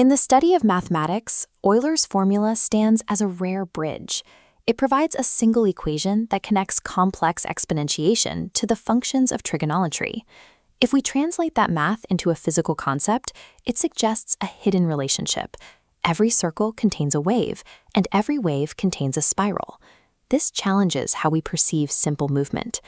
In the study of mathematics, Euler's formula stands as a rare bridge. It provides a single equation that connects complex exponentiation to the functions of trigonometry. If we translate that math into a physical concept, it suggests a hidden relationship. Every circle contains a wave, and every wave contains a spiral. This challenges how we perceive simple movement.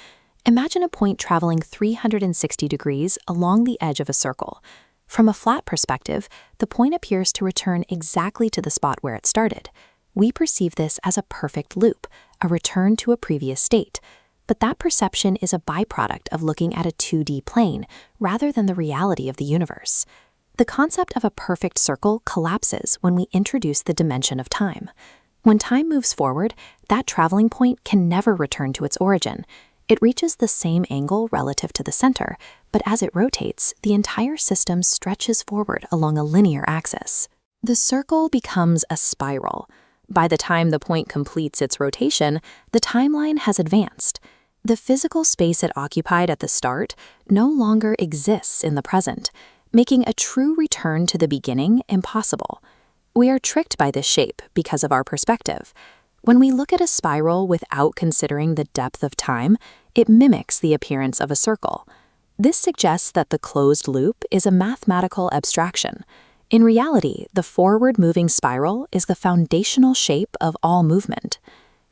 Imagine a point traveling 360 degrees along the edge of a circle. From a flat perspective, the point appears to return exactly to the spot where it started. We perceive this as a perfect loop, a return to a previous state. But that perception is a byproduct of looking at a 2D plane rather than the reality of the universe. The concept of a perfect circle collapses when we introduce the dimension of time. When time moves forward, that traveling point can never return to its origin. It reaches the same angle relative to the center, but as it rotates, the entire system stretches forward along a linear axis. The circle becomes a spiral. By the time the point completes its rotation, the timeline has advanced. The physical space it occupied at the start no longer exists in the present, making a true return to the beginning impossible. We are tricked by this shape because of our perspective. When we look at a spiral without considering the depth of time, it mimics the appearance of a circle. This suggests that the closed loop is a mathematical abstraction. In reality, the forward-moving spiral is the foundational shape of all movement.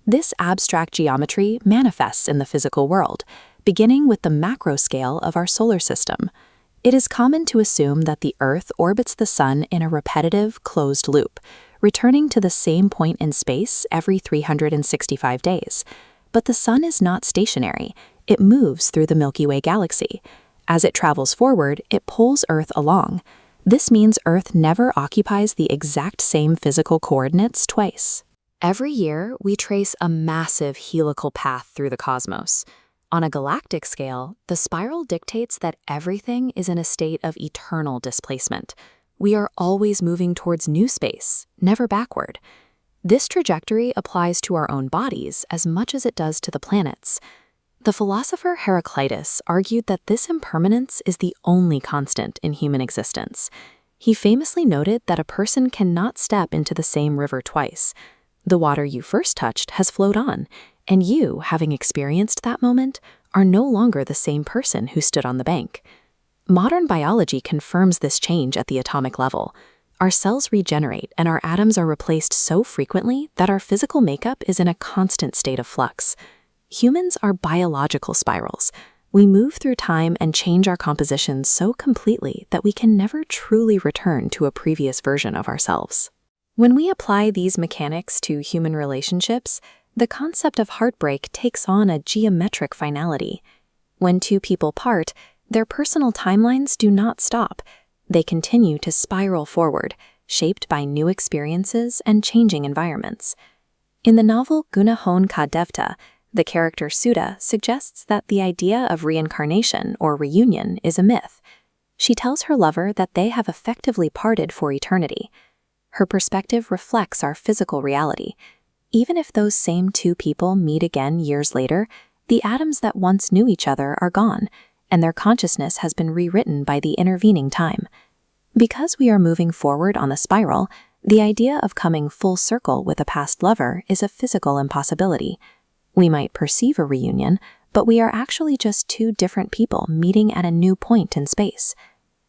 This abstract geometry manifests in the physical world, beginning with the macro scale of our solar system. It is common to assume that the Earth orbits the Sun in a repetitive, closed loop, returning to the same point in space every 365 days. But the Sun is not stationary. It moves through the Milky Way galaxy. As it travels forward, it pulls Earth along. This means Earth never occupies the exact same physical coordinates twice. Every year, we trace a massive helical path through the cosmos. On a galactic scale, the spiral dictates that everything is in a state of eternal displacement. We are always moving towards new space, never backward. This trajectory applies to our own bodies as much as it does to the planets. The philosopher Heraclitus argued that this impermanence is the only constant in human existence. He famously noted that a person cannot step into the same river twice. The water you first touched has flowed on, and you, having experienced that moment, are no longer the same person who stood on the bank. Modern biology confirms this change at the atomic level. Our cells regenerate and our atoms are replaced so frequently that our physical makeup is in a constant state of flux. Humans are biological spirals. We move through time and change our composition so completely that we can never truly return to a previous version of ourselves. When we apply these mechanics to human relationships, the concept of heartbreak takes on a geometric finality. When two people part, their personal timelines do not stop. They continue to spiral forward, shaped by new experiences and changing environments. In the novel Gunahon Ka Devta, the character Sudha suggests that the idea of reincarnation or reunion is a myth. She tells her lover that they have effectively parted for eternity. Her perspective reflects our physical reality. Even if those same two people meet again years later, the atoms that once knew each other are gone, and their consciousness has been rewritten by the intervening time. Because we are moving forward on the spiral, the idea of coming full circle with a past lover is a physical impossibility. We might perceive a reunion, but we are actually just two different people meeting at a new point in space.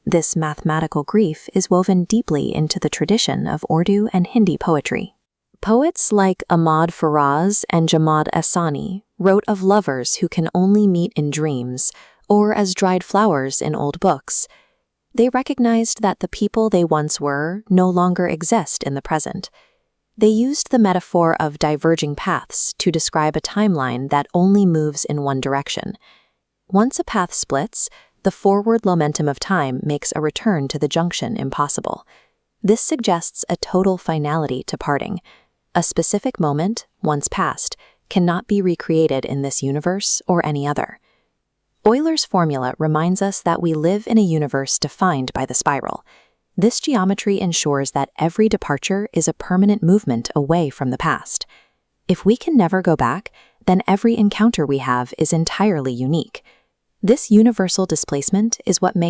This mathematical grief is woven deeply into the tradition of Urdu and Hindi poetry. Poets like Ahmad Faraz and Jamad Ahsani wrote of lovers who can only meet in dreams, or as dried flowers in old books. They recognized that the people they once were no longer exist in the present. They used the metaphor of diverging paths to describe a timeline that only moves in one direction. Once a path splits, the forward momentum of time makes a return to the junction impossible. This suggests a total finality to parting. A specific moment, once past, cannot be recreated in this universe or any other. Euler's formula reminds us that we live in a universe defined by the spiral. This geometry ensures that every departure is a permanent movement away from the past. If we can never go back, then every encounter we have is entirely unique. This universal displacement is what makes